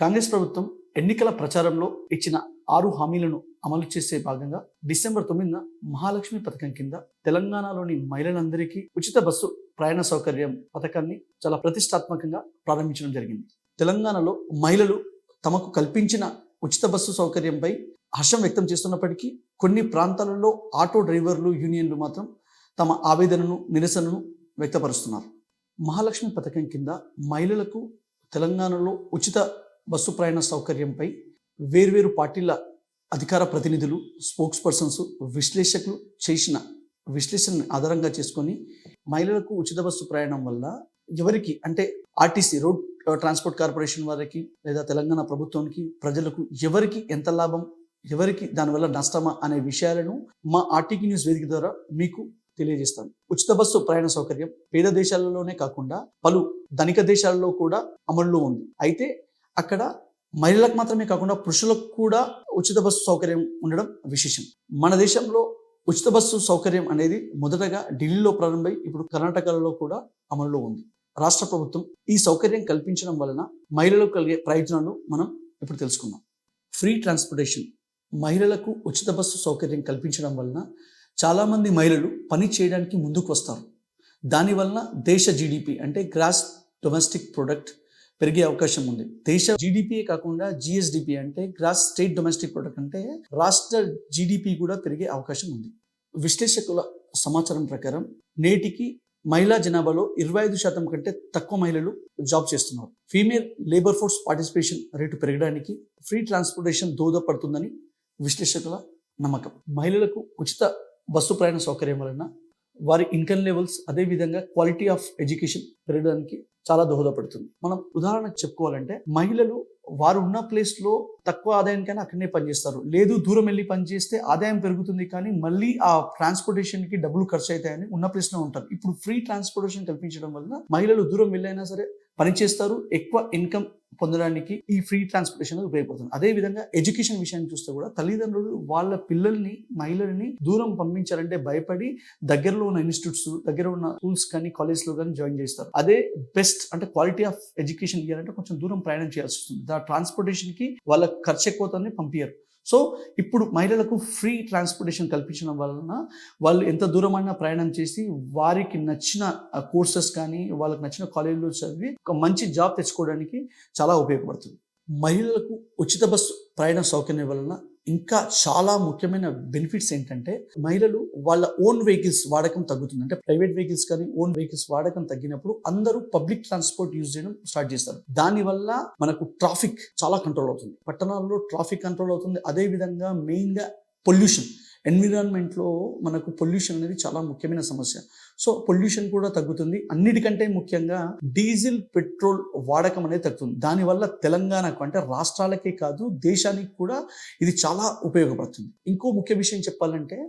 కాంగ్రెస్ ప్రభుత్వం ఎన్నికల ప్రచారంలో ఇచ్చిన 6 హామీలను అమలు చేసే భాగంగా డిసెంబర్ 9న మహాలక్ష్మి పథకం కింద తెలంగాణలోని మహిళలందరికీ ఉచిత బస్సు ప్రయాణ సౌకర్యం పథకాన్ని చాలా ప్రతిష్టాత్మకంగా ప్రారంభించడం జరిగింది. తెలంగాణలో మహిళలు తమకు కల్పించిన ఉచిత బస్సు సౌకర్యంపై హర్షం వ్యక్తం చేస్తున్నప్పటికీ కొన్ని ప్రాంతాలలో ఆటో డ్రైవర్లు యూనియన్లు మాత్రం తమ ఆవేదనను నిరసనను వ్యక్తపరుస్తున్నారు. మహాలక్ష్మి పథకం కింద మహిళలకు తెలంగాణలో ఉచిత బస్సు ప్రయాణ సౌకర్యంపై వేర్వేరు పార్టీల అధికార ప్రతినిధులు, స్పోక్స్ పర్సన్స్, విశ్లేషకులు చేసిన విశ్లేషణని ఆధారంగా చేసుకొని మహిళలకు ఉచిత బస్సు ప్రయాణం వల్ల ఎవరికి అంటే ఆర్టీసీ రోడ్ ట్రాన్స్పోర్ట్ కార్పొరేషన్ వారికి లేదా తెలంగాణ ప్రభుత్వానికి ప్రజలకు ఎవరికి ఎంత లాభం, ఎవరికి దానివల్ల నష్టమా అనే విషయాలను మా ఆర్టీకి న్యూస్ వేదిక ద్వారా మీకు తెలియజేస్తాను. ఉచిత బస్సు ప్రయాణ సౌకర్యం పేద దేశాలలోనే కాకుండా పలు ధనిక దేశాలలో కూడా అమల్లో ఉంది. అయితే అక్కడ మహిళలకు మాత్రమే కాకుండా పురుషులకు కూడా ఉచిత బస్సు సౌకర్యం ఉండడం విశేషం. మన దేశంలో ఉచిత బస్సు సౌకర్యం అనేది మొదటగా ఢిల్లీలో ప్రారంభమై ఇప్పుడు కర్ణాటకలో కూడా అమల్లో ఉంది. రాష్ట్ర ప్రభుత్వం ఈ సౌకర్యం కల్పించడం వలన మహిళలకు కలిగే ప్రయోజనాలు మనం ఇప్పుడు తెలుసుకుందాం. Free transportation. మహిళలకు ఉచిత బస్సు సౌకర్యం కల్పించడం వలన చాలామంది మహిళలు పని చేయడానికి ముందుకు వస్తారు. దానివల్ల దేశ జీడిపి అంటే గ్రాస్ డొమెస్టిక్ ప్రొడక్ట్ పెరిగే అవకాశం ఉంది. దేశ జీడిపియే కాకుండా జిఎస్డిపి అంటే గ్రాస్ స్టేట్ డొమెస్టిక్ ప్రొడక్ట్ అంటే రాష్ట్ర జీడిపి కూడా పెరిగే అవకాశం ఉంది. విశ్లేషకుల సమాచారం ప్రకారం నేటికి మహిళా జనాభాలో 25% కంటే తక్కువ మహిళలు జాబ్ చేస్తున్నారు. Female labour force participation rate పెరగడానికి ఫ్రీ ట్రాన్స్పోర్టేషన్ దోహదపడుతుందని విశ్లేషకుల నమ్మకం. మహిళలకు ఉచిత బస్సు ప్రయాణ సౌకర్యం వలన వారి ఇన్కమ్ లెవెల్స్ అదేవిధంగా క్వాలిటీ ఆఫ్ ఎడ్యుకేషన్ పెరగడానికి చాలా దోహదపడుతుంది. మనం ఉదాహరణకు చెప్పుకోవాలంటే మహిళలు వారు ఉన్న ప్లేస్లో తక్కువ ఆదాయానికైనా అక్కడనే పనిచేస్తారు. లేదు దూరం వెళ్ళి పనిచేస్తే ఆదాయం పెరుగుతుంది కానీ మళ్ళీ ఆ ట్రాన్స్పోర్టేషన్కి డబ్బులు ఖర్చు అవుతాయని ఉన్న ప్లేస్లో ఉంటారు. ఇప్పుడు ఫ్రీ ట్రాన్స్పోర్టేషన్ కల్పించడం వలన మహిళలు దూరం వెళ్ళైనా సరే పనిచేస్తారు, ఎక్కువ ఇన్కమ్ పొందడానికి ఈ ఫ్రీ ట్రాన్స్పోర్టేషన్ ఉపయోగపడుతుంది. అదేవిధంగా ఎడ్యుకేషన్ విషయాన్ని చూస్తే కూడా తల్లిదండ్రులు వాళ్ళ పిల్లల్ని మహిళల్ని దూరం పంపించారంటే భయపడి దగ్గరలో ఉన్న ఇన్స్టిట్యూట్స్, దగ్గర ఉన్న స్కూల్స్ కానీ కాలేజ్లో కానీ జాయిన్ చేస్తారు. అదే బెస్ట్ అంటే క్వాలిటీ ఆఫ్ ఎడ్యుకేషన్ ఇవ్వాలంటే కొంచెం దూరం ప్రయాణం చేయాల్సి వస్తుంది. ఆ ట్రాన్స్పోర్టేషన్కి వాళ్ళ ఖర్చు ఎక్కువతోనే పంపించారు. సో ఇప్పుడు మహిళలకు ఫ్రీ ట్రాన్స్పోర్టేషన్ కల్పించడం వలన వాళ్ళు ఎంత దూరమైనా ప్రయాణం చేసి వారికి నచ్చిన కోర్సెస్ కానీ వాళ్ళకి నచ్చిన కాలేజీలో చదివి ఒక మంచి జాబ్ తెచ్చుకోవడానికి చాలా ఉపయోగపడుతుంది. మహిళలకు ఉచిత బస్సు ప్రయాణ సౌకర్యం వలన ఇంకా చాలా ముఖ్యమైన బెనిఫిట్స్ ఏంటంటే మహిళలు వాళ్ళ ఓన్ వెహికల్స్ వాడకం తగ్గుతుంది. అంటే ప్రైవేట్ వెహికల్స్ కానీ ఓన్ వెహికల్స్ వాడకం తగ్గినప్పుడు అందరూ పబ్లిక్ ట్రాన్స్పోర్ట్ యూజ్ చేయడం స్టార్ట్ చేస్తారు. దానివల్ల మనకు ట్రాఫిక్ చాలా కంట్రోల్ అవుతుంది. పట్టణాల్లో ట్రాఫిక్ కంట్రోల్ అవుతుంది. అదేవిధంగా మెయిన్గా పొల్యూషన్, ఎన్విరాన్మెంట్లో మనకు పొల్యూషన్ అనేది చాలా ముఖ్యమైన సమస్య. సో పొల్యూషన్ కూడా తగ్గుతుంది. అన్నిటికంటే ముఖ్యంగా డీజిల్, పెట్రోల్ వాడకం అనేది తగ్గుతుంది. దానివల్ల తెలంగాణకు అంటే రాష్ట్రాలకే కాదు దేశానికి కూడా ఇది చాలా ఉపయోగపడుతుంది. ఇంకో ముఖ్య విషయం చెప్పాలంటే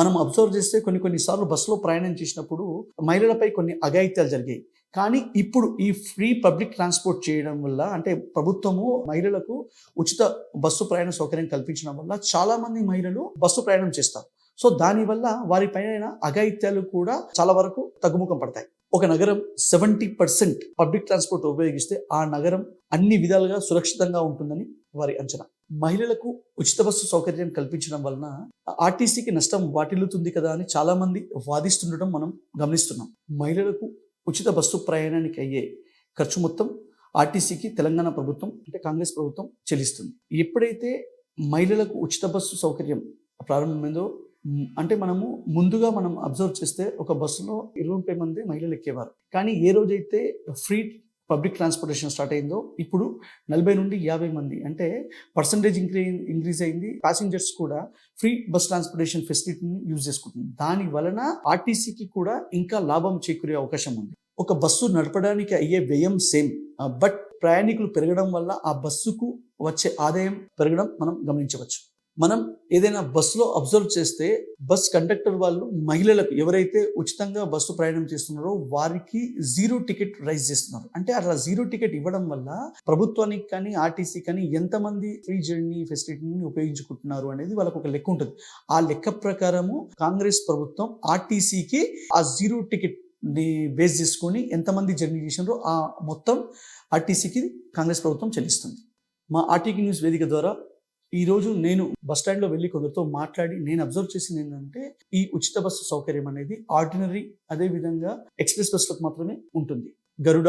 మనం అబ్జర్వ్ చేస్తే కొన్నిసార్లు బస్సులో ప్రయాణం చేసినప్పుడు మహిళలపై కొన్ని అఘాయిత్యాలు జరిగాయి. కానీ ఇప్పుడు ఈ ఫ్రీ పబ్లిక్ ట్రాన్స్పోర్ట్ చేయడం వల్ల అంటే ప్రభుత్వము మహిళలకు ఉచిత బస్సు ప్రయాణ సౌకర్యం కల్పించడం వల్ల చాలా మంది మహిళలు బస్సు ప్రయాణం చేస్తారు. సో దానివల్ల వారిపైన అఘాయిత్యాలు కూడా చాలా వరకు తగ్గుముఖం పడతాయి. ఒక నగరం 70% పబ్లిక్ ట్రాన్స్పోర్ట్ ఉపయోగిస్తే ఆ నగరం అన్ని విధాలుగా సురక్షితంగా ఉంటుందని వారి అంచనా. మహిళలకు ఉచిత బస్సు సౌకర్యం కల్పించడం వలన ఆర్టీసీకి నష్టం వాటిల్లుతుంది కదా అని చాలా మంది వాదిస్తుండటం మనం గమనిస్తున్నాం. మహిళలకు ఉచిత బస్సు ప్రయాణానికి అయ్యే ఖర్చు మొత్తం ఆర్టీసీకి తెలంగాణ ప్రభుత్వం అంటే కాంగ్రెస్ ప్రభుత్వం చెల్లిస్తుంది. ఎప్పుడైతే మహిళలకు ఉచిత బస్సు సౌకర్యం ప్రారంభమైందో అంటే ముందుగా మనం అబ్జర్వ్ చేస్తే ఒక బస్సులో 20 మంది మహిళలు ఎక్కేవారు. కానీ ఏ రోజైతే ఫ్రీ పబ్లిక్ ట్రాన్స్పోర్టేషన్ స్టార్ట్ అయిందో ఇప్పుడు 40 నుండి 50 మంది అంటే పర్సంటేజ్ ఇంక్రీజ్ అయింది. ప్యాసింజర్స్ కూడా ఫ్రీ బస్ ట్రాన్స్పోర్టేషన్ ఫెసిలిటీని యూజ్ చేసుకుంటుంది. దాని వలన ఆర్టీసీకి కూడా ఇంకా లాభం చేకూరే అవకాశం ఉంది. ఒక బస్సు నడపడానికి అయ్యే వ్యయం సేమ్, బట్ ప్రయాణికులు పెరగడం వల్ల ఆ బస్సుకు వచ్చే ఆదాయం పెరగడం మనం గమనించవచ్చు. మనం ఏదైనా బస్సులో అబ్జర్వ్ చేస్తే బస్ కండక్టర్ వాళ్ళు మహిళలకు ఎవరైతే ఉచితంగా బస్సు ప్రయాణం చేస్తున్నారో వారికి 0 టికెట్ రైజ్ చేస్తున్నారు. అంటే అట్లా 0 టికెట్ ఇవ్వడం వల్ల ప్రభుత్వానికి కానీ ఆర్టీసీ కానీ ఎంతమంది ఫ్రీ జర్నీ ఫెసిలిటీని ఉపయోగించుకుంటున్నారు అనేది వాళ్ళకు ఒక లెక్క ఉంటుంది. ఆ లెక్క ప్రకారము కాంగ్రెస్ ప్రభుత్వం ఆర్టీసీకి ఆ 0 టికెట్ ని బేస్ చేసుకొని ఎంతమంది జర్నీ చేసినారో ఆ మొత్తం ఆర్టీసీకి కాంగ్రెస్ ప్రభుత్వం చెల్లిస్తుంది. మా ఆర్టీకి న్యూస్ వేదిక ద్వారా ఈరోజు నేను బస్ స్టాండ్లో వెళ్ళి కొందరితో మాట్లాడి నేను అబ్జర్వ్ చేసింది ఏంటంటే ఈ ఉచిత బస్సు సౌకర్యం అనేది ఆర్డినరీ అదేవిధంగా ఎక్స్ప్రెస్ బస్సులకు మాత్రమే ఉంటుంది. గరుడ,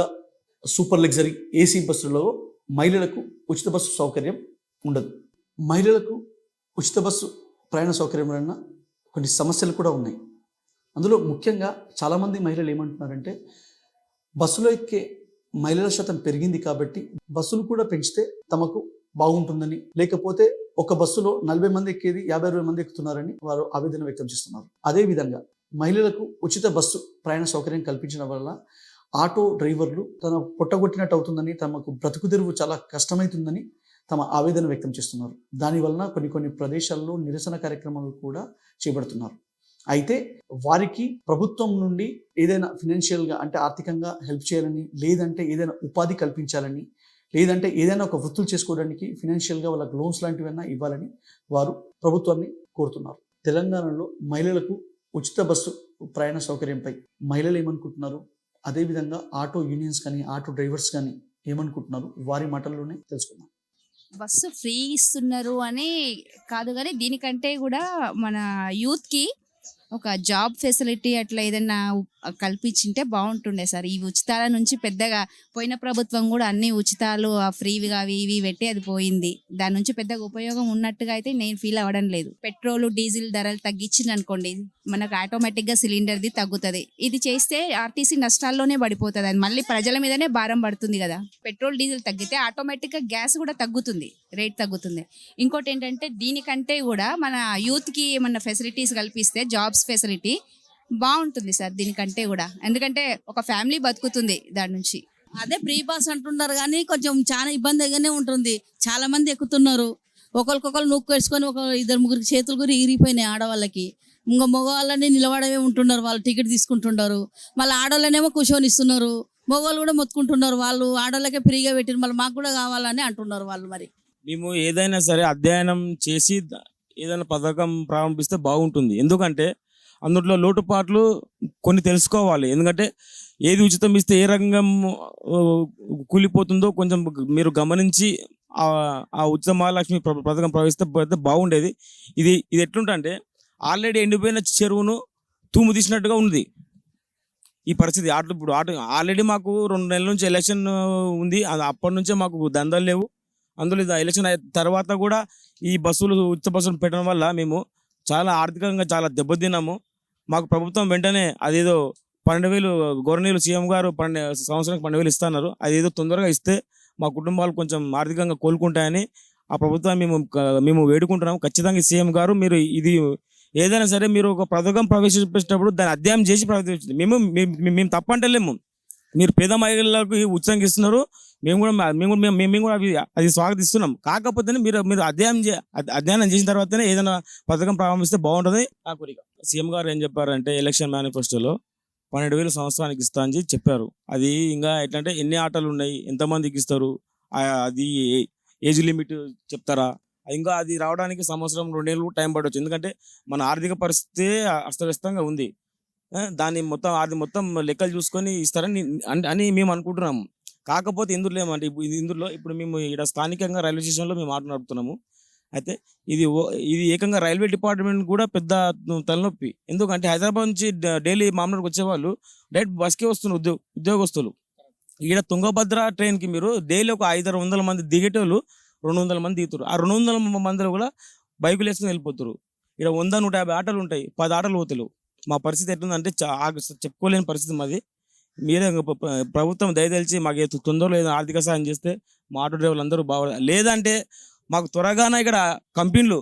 సూపర్ లగ్జరీ, ఏసీ బస్సులలో మహిళలకు ఉచిత బస్సు సౌకర్యం ఉండదు. మహిళలకు ఉచిత బస్సు ప్రయాణ సౌకర్యం వలన కొన్ని సమస్యలు కూడా ఉన్నాయి. అందులో ముఖ్యంగా చాలామంది మహిళలు ఏమంటున్నారంటే బస్సులో ఎక్కే మహిళల శాతం పెరిగింది కాబట్టి బస్సులు కూడా పెంచితే తమకు బాగుంటుందని, లేకపోతే ఒక బస్సులో 40 మంది ఎక్కేది 50-60 మంది ఎక్కుతున్నారని వారు ఆవేదన వ్యక్తం చేస్తున్నారు. అదేవిధంగా మహిళలకు ఉచిత బస్సు ప్రయాణ సౌకర్యం కల్పించడం వల్ల ఆటో డ్రైవర్లు తన పొట్టగొట్టినట్టు అవుతుందని, తమకు బ్రతుకు తెరువు చాలా కష్టమవుతుందని తమ ఆవేదన వ్యక్తం చేస్తున్నారు. దానివలన కొన్ని ప్రదేశాల్లో నిరసన కార్యక్రమాలు కూడా చేపడుతున్నారు. అయితే వారికి ప్రభుత్వం నుండి ఏదైనా ఫినాన్షియల్గా అంటే ఆర్థికంగా హెల్ప్ చేయాలని, లేదంటే ఏదైనా ఉపాధి కల్పించాలని, లేదంటే ఏదైనా ఒక వృత్తులు చేసుకోవడానికి ఫినాన్షియల్గా వాళ్ళకి లోన్స్ లాంటివైనా ఇవ్వాలని వారు ప్రభుత్వాన్ని కోరుతున్నారు. తెలంగాణలో మహిళలకు ఉచిత బస్సు ప్రయాణ సౌకర్యంపై మహిళలు ఏమనుకుంటున్నారు, అదేవిధంగా ఆటో యూనియన్స్ కానీ ఆటో డ్రైవర్స్ కానీ ఏమనుకుంటున్నారు, వారి మాటల్లోనే తెలుసుకుందాం. బస్సు ఫ్రీ ఇస్తున్నారు అని కాదు, కానీ దీనికంటే కూడా మన యూత్కి ఒక జాబ్ ఫెసిలిటీ అట్లా ఏదైనా కల్పించింటే బాగుంటుండే సార్. ఈ ఉచితాల నుంచి పెద్దగా పోయిన ప్రభుత్వం కూడా అన్ని ఉచితాలు ఫ్రీగా అవి ఇవి పెట్టి అది పోయింది. దాని నుంచి పెద్దగా ఉపయోగం ఉన్నట్టుగా అయితే నేను ఫీల్ అవ్వడం లేదు. పెట్రోల్ డీజిల్ ధరలు తగ్గించింది అనుకోండి, మనకు ఆటోమేటిక్గా సిలిండర్ది తగ్గుతుంది. ఇది చేస్తే ఆర్టీసీ నష్టాల్లోనే పడిపోతుంది, అది మళ్ళీ ప్రజల మీదనే భారం పడుతుంది కదా. పెట్రోల్ డీజిల్ తగ్గితే ఆటోమేటిక్గా గ్యాస్ కూడా తగ్గుతుంది, రేట్ తగ్గుతుంది. ఇంకోటి ఏంటంటే దీనికంటే కూడా మన యూత్కి ఏమన్నా ఫెసిలిటీస్ కల్పిస్తే జాబ్స్ ఫెసిలిటీ బాగుంటుంది సార్ దీనికంటే కూడా. ఎందుకంటే ఒక ఫ్యామిలీ బతుకుతుంది దాని నుంచి. అదే ఫ్రీ బస్ అంటున్నారు కానీ కొంచెం చాలా ఇబ్బందిగానే ఉంటుంది. చాలా మంది ఎక్కుతున్నారు, ఒకరికొకరు నొక్కు వేసుకొని ఒక 2-3 చేతులు కూడా ఇరిగిపోయినాయి ఆడవాళ్ళకి. ఇంకా మగవాళ్ళని నిలబడమే ఉంటున్నారు, వాళ్ళు టికెట్ తీసుకుంటున్నారు. మళ్ళీ ఆడవాళ్ళనేమో కూర్చొని ఇస్తున్నారు, మగవాళ్ళు కూడా మొత్తుకుంటున్నారు. వాళ్ళు ఆడవాళ్ళకే ఫ్రీగా పెట్టిన మళ్ళీ మాకు కూడా కావాలని అంటున్నారు వాళ్ళు. మరి మేము ఏదైనా సరే అధ్యయనం చేసి ఏదైనా పథకం ప్రారంభిస్తే బాగుంటుంది. ఎందుకంటే అందులో లోటుపాట్లు కొన్ని తెలుసుకోవాలి. ఎందుకంటే ఏది ఉచితం ఇస్తే ఏ రంగం కూలిపోతుందో కొంచెం మీరు గమనించి ఆ ఉచిత మహాలక్ష్మి పథకం ప్రవేశిస్తే బాగుండేది. ఇది ఎట్లుంటే ఆల్రెడీ ఎండిపోయిన చెరువును తూము తీసినట్టుగా ఉంది ఈ పరిస్థితి. ఇప్పుడు ఆల్రెడీ మాకు 2 నెలల నుంచి ఎలక్షన్ ఉంది, అది అప్పటి నుంచే మాకు దందాలు లేవు. అందులో ఎలక్షన్ తర్వాత కూడా ఈ బస్సులు ఉచిత బస్సులు పెట్టడం వల్ల మేము చాలా ఆర్థికంగా చాలా దెబ్బతిన్నాము. మాకు ప్రభుత్వం వెంటనే అదేదో 12,000 గవర్నీలు సీఎం గారు సంవత్సరానికి 12,000 ఇస్తున్నారు. అదేదో తొందరగా ఇస్తే మా కుటుంబాలు కొంచెం ఆర్థికంగా కోలుకుంటాయని ఆ ప్రభుత్వాన్ని మేము వేడుకుంటున్నాము. ఖచ్చితంగా సీఎం గారు మీరు ఇది ఏదైనా సరే మీరు ఒక పథకం ప్రవేశపెట్టేటప్పుడు దాన్ని అధ్యయనం చేసి ప్రవేశించండి. మేము తప్పంటలేము, మీరు పేద మహిళలకు ఉచితంగా ఇస్తున్నారు, మేము కూడా అది స్వాగతిస్తున్నాం. కాకపోతే మీరు అధ్యయనం చేసిన తర్వాతనే ఏదైనా పథకం ప్రారంభిస్తే బాగుంటుంది నా కోరిక. సీఎం గారు ఏం చెప్పారంటే ఎలక్షన్ మేనిఫెస్టోలో 12,000 సంవత్సరానికి ఇస్తా అని చెప్పారు. అది ఇంకా ఎట్లంటే ఎన్ని ఆటలు ఉన్నాయి, ఎంతమందికి ఇస్తారు, అది ఏజ్ లిమిట్ చెప్తారా? ఇంకా అది రావడానికి 1-2 ఏళ్ళు టైం పడవచ్చు. ఎందుకంటే మన ఆర్థిక పరిస్థితి అస్తవ్యస్తంగా ఉంది. దాన్ని మొత్తం లెక్కలు చూసుకొని ఇస్తారని అని మేము అనుకుంటున్నాము. కాకపోతే ఇందులో ఏమంటే ఇప్పుడు మేము ఇక్కడ స్థానికంగా రైల్వే స్టేషన్లో మేము ఆటో నడుపుతున్నాము. అయితే ఇది ఏకంగా రైల్వే డిపార్ట్మెంట్ కూడా పెద్ద తలనొప్పి. ఎందుకంటే హైదరాబాద్ నుంచి డైలీ మామూలుగా వచ్చేవాళ్ళు డైరెక్ట్ బస్కే వస్తున్నారు ఉద్యోగస్తులు. ఇక్కడ తుంగభద్ర ట్రైన్కి మీరు డైలీ ఒక 500-600 మంది దిగేటోళ్ళు 200 మంది దిగుతారు. ఆ 200 మందిలో కూడా బైకులు వేసుకుని వెళ్ళిపోతారు. ఇక్కడ 100-150 ఆటోలు ఉంటాయి, 10 ఆటోలు పోతలేవు. మా పరిస్థితి ఎట్లుందంటే చెప్పుకోలేని పరిస్థితి మాది. మీరే ప్రభుత్వం దయదలిచి మాకు తొందరలో ఏదైనా ఆర్థిక సాయం చేస్తే మా ఆటో డ్రైవర్లు అందరూ లేదంటే మాకు త్వరగానే ఇక్కడ కంపెనీలు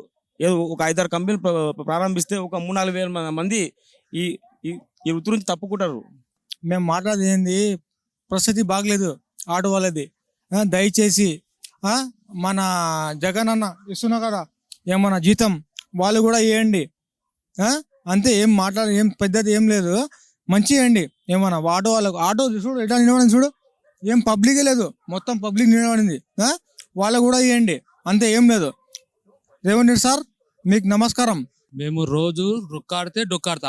ఒక 5-6 కంపెనీలు ప్రారంభిస్తే ఒక 3-4 వేల మంది ఈ వృత్తి నుంచి తప్పుకుంటారు. మేము మాట్లాడేది పరిస్థితి బాగలేదు ఆటో వాళ్ళది. దయచేసి మన జగన్ అన్న ఇస్తున్నా కదా ఏమన్నా జీతం వాళ్ళు కూడా ఇవ్వండి. అంతే, ఏం ఏం పెద్దది ఏం లేదు, మంచి ఇవ్వండి. ఏమన్నా ఆటో వాళ్ళకు ఆటో చూడు ఎట్లా నిలబడింది, చూడు ఏం పబ్లికే లేదు, మొత్తం పబ్లిక్ నిలబడింది. వాళ్ళకు కూడా ఇవ్వండి, అంతే, ఏం లేదు. రేవంత్ రెడ్డి సార్ మీకు నమస్కారం. మేము రోజు డొక్కాడితే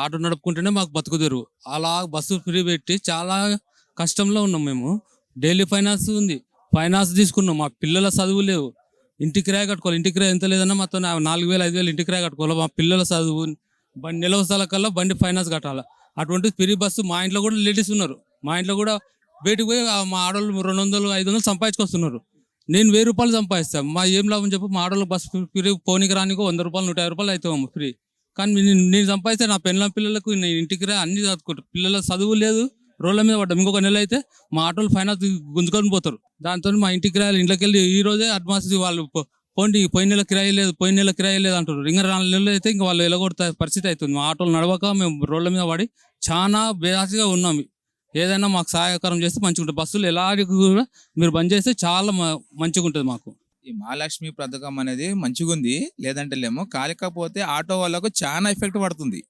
ఆటో నడుపుకుంటేనే మాకు బతుకుదేరు. అలా బస్సు ఫ్రీ పెట్టి చాలా కష్టంలో ఉన్నాం. మేము డైలీ ఫైనాన్స్ ఉంది, ఫైనాన్స్ తీసుకున్నాం, మా పిల్లల చదువు లేవు. ఇంటి కిరాయి కట్టుకోవాలి. ఇంటి కిరాయి ఎంత లేదన్నా మొత్తం 4,000 5,000 ఇంటి కిరాయి కట్టుకోవాలి. మా పిల్లల చదువు బండి నిలవసాల కల్లా బండి ఫైనాన్స్ కట్టాలి. అటువంటి ఫ్రీ బస్సు మా ఇంట్లో కూడా లేడీస్ ఉన్నారు. మా ఇంట్లో కూడా బయటకు పోయి మా ఆడవాళ్ళు 200 500 సంపాదించుకొస్తున్నారు. నేను 1000 రూపాయలు సంపాదిస్తాను. మా ఏం లాభం చెప్పు, మా ఆడవాళ్ళు బస్సు ఫ్రీ పోనీకి రానికో 100 రూపాయలు 150 రూపాయలు అవుతాము ఫ్రీ. కానీ నేను సంపాదిస్తే నా పిల్లలకు నేను ఇంటికి అన్ని చదువుకుంటారు. పిల్లల చదువు లేదు, రోడ్ల మీద పడ్డాం. ఇంకొక నెల అయితే మా ఆటోలు ఫైనాన్స్ గుంజుకొని పోతారు. దాంతో మా ఇంటి కిరాయిలు ఇంట్లోకి వెళ్ళి ఈ రోజే అడ్వాన్స్ వాళ్ళు పోయిన నెల కిరాయి లేదు అంటారు. ఇంకా 4 నెలలు అయితే ఇంకా వాళ్ళు ఎలగొడతా పరిస్థితి అవుతుంది. మా ఆటోలు నడవక మేము రోడ్ల మీద పడి చాలా బేహాసిగా ఉన్నాం. ఏదైనా మాకు సహాయకరం చేస్తే మంచిగా ఉంటుంది. బస్సులు ఎలాంటి కూడా మీరు బంద్ చేస్తే చాలా మంచిగా ఉంటుంది మాకు. ఈ మహాలక్ష్మి పథకం అనేది మంచిగా ఉంది, లేదంటే లేమో. కాకపోతే ఆటో వాళ్ళకు చాలా ఎఫెక్ట్ పడుతుంది.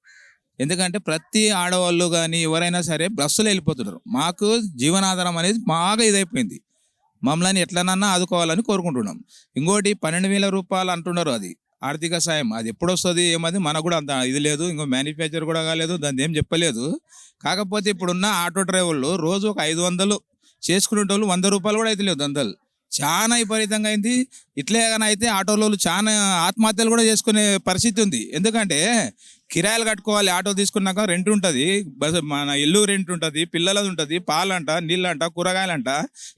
ఎందుకంటే ప్రతి ఆడవాళ్ళు కానీ ఎవరైనా సరే బస్సులో వెళ్ళిపోతున్నారు. మాకు జీవనాధారం అనేది బాగా ఇదైపోయింది. మమ్మల్ని ఎట్లనన్నా ఆదుకోవాలని కోరుకుంటున్నాం. ఇంకోటి 12,000 రూపాయలు అంటున్నారు, అది ఆర్థిక సాయం. అది ఎప్పుడు వస్తుంది ఏమది మనకు కూడా అంత ఇది లేదు. ఇంకో మ్యానుఫ్యాక్చర్ కూడా కాలేదు, దాన్ని ఏం చెప్పలేదు. కాకపోతే ఇప్పుడున్న ఆటో డ్రైవర్లు రోజు ఒక 500 చేసుకునే వాళ్ళు 100 రూపాయలు కూడా అయితే లేదు. దందలు చాలా విపరీతంగా అయింది. ఇట్లే కానీ అయితే ఆటోలో చాలా ఆత్మహత్యలు కూడా చేసుకునే పరిస్థితి ఉంది. ఎందుకంటే కిరాయిలు కట్టుకోవాలి. ఆటో తీసుకున్నాక రెంట్ ఉంటుంది, మన ఇల్లు రెంట్ ఉంటుంది, పిల్లలది ఉంటుంది, పాలంట, నీళ్ళంట, కూరగాయలంట,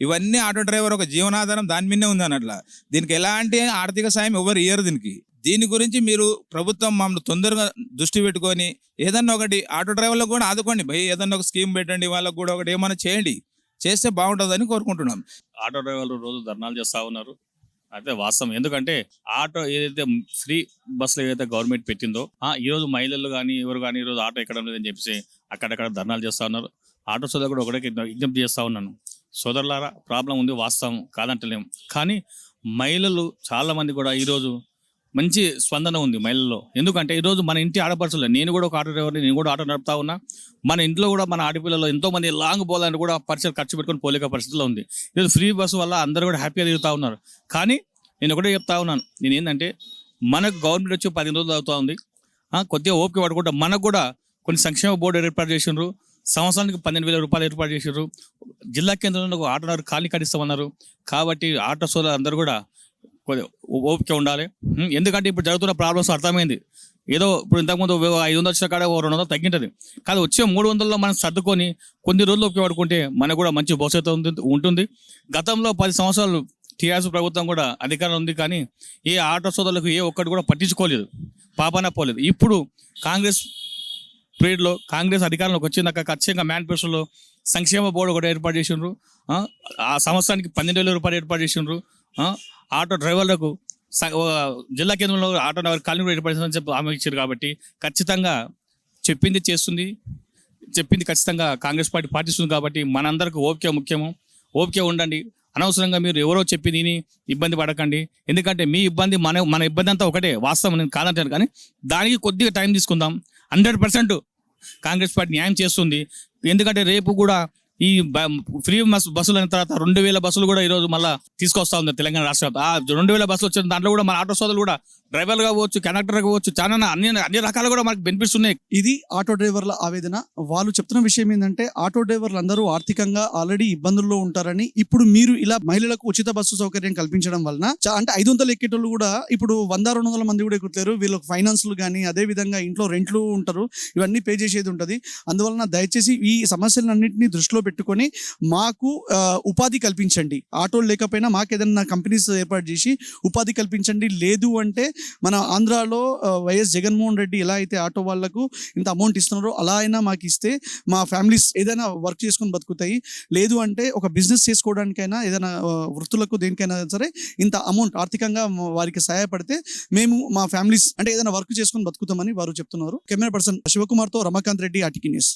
ఇవన్నీ ఆటో డ్రైవర్ ఒక జీవనాధారం దాని మీదే ఉంది అన్నట్ల. దీనికి ఎలాంటి ఆర్థిక సాయం ఎవరు ఇయ్యరు. దీని గురించి మీరు ప్రభుత్వం మమ్మల్ని తొందరగా దృష్టి పెట్టుకొని ఏదన్నా ఒకటి ఆటో డ్రైవర్లకు కూడా ఆదుకోండి భయ్. ఏదన్నా ఒక స్కీమ్ పెట్టండి, వాళ్ళకు కూడా ఒకటి ఏమైనా చేయండి, చేస్తే బాగుంటుందని కోరుకుంటున్నాం. ఆటో డ్రైవర్లు రోజు ధర్నాలు చేస్తూ ఉన్నారు. అయితే వాస్తవం. ఎందుకంటే ఆటో ఏదైతే ఫ్రీ బస్సులు ఏదైతే గవర్నమెంట్ పెట్టిందో ఈ రోజు మహిళలు కానీ ఎవరు కానీ ఈరోజు ఆటో ఎక్కడం లేదని చెప్పేసి అక్కడక్కడ ధర్నాలు చేస్తూ ఉన్నారు. ఆటో సోదరు కూడా ఒకటే విజ్ఞప్తి చేస్తూ ఉన్నాను, సోదరులారా ప్రాబ్లం ఉంది, వాస్తవం కాదంటలేము. కానీ మహిళలు చాలామంది కూడా ఈరోజు మంచి స్పందన ఉంది మహిళల్లో. ఎందుకంటే ఈరోజు మన ఇంటి ఆడపడుచులే, నేను కూడా ఒక ఆటో డ్రైవర్ని, నేను కూడా ఆటో నడుపుతా ఉన్నా. మన ఇంట్లో కూడా మన ఆడపిల్లలు ఎంతోమంది లాంగ్ పోవాలని కూడా పరిస్థితులు ఖర్చు పెట్టుకొని పోలేక పరిస్థితిలో ఉంది. ఈరోజు ఫ్రీ బస్సు వల్ల అందరూ కూడా హ్యాపీగా తిరుగుతూ ఉన్నారు. కానీ నేను ఒకటే చెప్తా ఉన్నాను, నేను ఏంటంటే మనకు గవర్నమెంట్ వచ్చి 10 రోజులు అవుతూ ఉంది. కొద్దిగా ఓపిక పడుకుంటా. మనకు కూడా కొన్ని సంక్షేమ బోర్డు ఏర్పాటు చేసిండ్రు. సంవత్సరానికి 12,000 రూపాయలు ఏర్పాటు చేసిండ్రు. జిల్లా కేంద్రంలో ఒక ఆటో డ్రైవర్ ఖాళీ కట్టిస్తామన్నారు. కాబట్టి ఆటో సోదరులు అందరూ కూడా కొద్దిగా ఓపిక ఉండాలి. ఎందుకంటే ఇప్పుడు జరుగుతున్న ప్రాబ్లమ్స్ అర్థమైంది. ఏదో ఇప్పుడు ఇంతకుముందు 500 వచ్చిన కాడ 200 తగ్గింటుంది. కానీ వచ్చే 300లో మనం సర్దుకొని కొన్ని రోజులు ఓపిక పడుకుంటే మనకు కూడా మంచి భవిష్యత్తు ఉంటుంది. గతంలో 10 సంవత్సరాలు టీఆర్ఎస్ ప్రభుత్వం కూడా అధికారం ఉంది, కానీ ఏ ఆటో సోదరులకు ఏ ఒక్కటి కూడా పట్టించుకోలేదు, పాపన పోలేదు. ఇప్పుడు కాంగ్రెస్ పీరియడ్లో కాంగ్రెస్ అధికారంలోకి వచ్చినాక ఖచ్చితంగా మేనిఫెస్టోలో సంక్షేమ బోర్డు కూడా ఏర్పాటు చేసిండ్రు. ఆ సంవత్సరానికి 12,000 రూపాయలు ఏర్పాటు చేసిండ్రు. ఆటో డ్రైవర్లకు జిల్లా కేంద్రంలో ఆటో డ్రైవర్ కాలనీ కూడా ఏర్పడుతుందని చెప్పి హామీ ఇచ్చారు. కాబట్టి ఖచ్చితంగా చెప్పింది చేస్తుంది, చెప్పింది ఖచ్చితంగా కాంగ్రెస్ పార్టీ పాటిస్తుంది. కాబట్టి మనందరికీ ఓపిక ముఖ్యము. ఓపిక ఉండండి. అనవసరంగా మీరు ఎవరో చెప్పి దీని ఇబ్బంది పడకండి. ఎందుకంటే మీ ఇబ్బంది మన ఇబ్బంది అంతా ఒకటే, వాస్తవం నేను కాదంటాను. కానీ దానికి కొద్దిగా టైం తీసుకుందాం. 100% కాంగ్రెస్ పార్టీ న్యాయం చేస్తుంది. ఎందుకంటే రేపు కూడా ఈ ఫ్రీ బస్సులు అయిన తర్వాత 2,000 బస్సులు కూడా ఈరోజు మళ్ళీ తీసుకొస్తా ఉంది తెలంగాణ రాష్ట్రం. ఆ 2,000 బస్సులు వచ్చిన దాంట్లో కూడా మన ఆటో సోదరులు కూడా డ్రైవర్లు కావచ్చు, కండక్టర్ కావచ్చు, చాలా అన్ని రకాలు కూడా మనకు బెనిఫిట్స్ ఉన్నాయి. ఇది ఆటో డ్రైవర్ల ఆవేదన. వాళ్ళు చెప్తున్న విషయం ఏంటంటే ఆటో డ్రైవర్లు అందరూ ఆర్థికంగా ఆల్రెడీ ఇబ్బందుల్లో ఉంటారని, ఇప్పుడు మీరు ఇలా మహిళలకు ఉచిత బస్సు సౌకర్యం కల్పించడం వలన అంటే 500 ఎక్కేటోళ్ళు కూడా ఇప్పుడు 100-200 మంది కూడా ఎక్కుతారు. వీళ్ళకి ఫైనాన్స్లు కానీ అదే విధంగా ఇంట్లో రెంట్లు ఉంటారు, ఇవన్నీ పే చేసేది ఉంటుంది. అందువలన దయచేసి ఈ సమస్యలన్నింటినీ దృష్టిలో పెట్టుకొని మాకు ఉపాధి కల్పించండి. ఆటోలు లేకపోయినా మాకు ఏదైనా కంపెనీస్ ఏర్పాటు చేసి ఉపాధి కల్పించండి. లేదు అంటే మన ఆంధ్రాలో వైఎస్ జగన్మోహన్ రెడ్డి ఎలా అయితే ఆటో వాళ్లకు ఇంత అమౌంట్ ఇస్తున్నారో అలా అయినా మాకు ఇస్తే మా ఫ్యామిలీస్ ఏదైనా వర్క్ చేసుకొని బతుకుతాయి. లేదు అంటే ఒక బిజినెస్ చేసుకోవడానికైనా ఏదైనా వృత్తులకు దేనికైనా సరే ఇంత అమౌంట్ ఆర్థికంగా వారికి సహాయపడితే మేము మా ఫ్యామిలీస్ అంటే ఏదైనా వర్క్ చేసుకొని బతుకుతామని వారు చెప్తున్నారు. కెమెరా పర్సన్ శివకుమార్తో రమాకాంత్ రెడ్డి, ఆర్టీవీ న్యూస్.